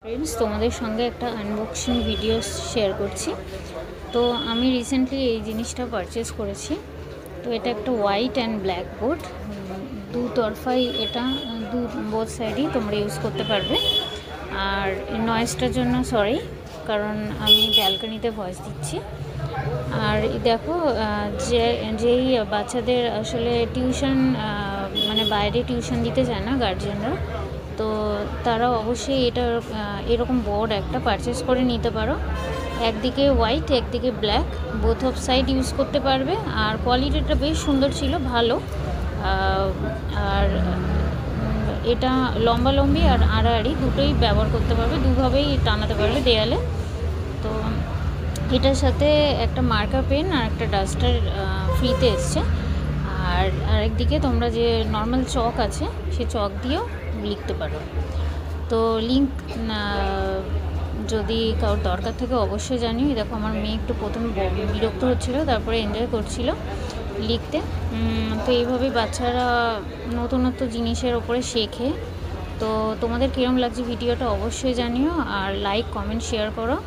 Friends, তোমাদের সঙ্গে একটা আনবক্সিং ভিডিও শেয়ার করছি। তো আমি রিসেন্টলি এই জিনিসটা পারচেস করেছি। তো এটা একটা হোয়াইট অ্যান্ড ব্ল্যাক বোর্ড, দুতরফাই এটা বোথ সাইডেই তোমরা ইউজ করতে পারবে। আর নয়েজটার জন্য সরি, কারণ আমি ব্যালকনিতে ভয়েস দিচ্ছি। আর দেখো, যেই বাচ্চাদের আসলে টিউশন মানে বাইরে টিউশন দিতে চায় না গার্জেনরা, তো তারা অবশ্যই এরকম বোর্ড একটা পারচেস করে নিতে পারো। একদিকে হোয়াইট, একদিকে black, both of side use করতে পারবে। আর কোয়ালিটিটা বেশ সুন্দর ছিল, ভালো। আর এটা লম্বালম্বি আর আড়াআড়ি দুটোই ব্যবহার করতে পারবে, দুভাবেই টানাতে পারবে দেয়ালে। তো এটার সাথে একটা মার্কার পেন আর একটা ডাস্টার ফ্রিতে এসছে। আর আরেকদিকে তোমরা যে নর্মাল চক আছে, সে চক দিয়েও লিখতে পারো। তো লিঙ্ক যদি কারোর দরকার থাকে অবশ্যই জানিও। দেখো, আমার মেয়ে একটু প্রথমে বিরক্ত হচ্ছিলো, তারপরে এনজয় করছিল লিখতে। তো এইভাবেই বাচ্চারা নতুনত্ব জিনিসের ওপরে শেখে। তো তোমাদের কীরকম লাগছে ভিডিওটা অবশ্যই জানিও, আর লাইক, কমেন্ট, শেয়ার করো।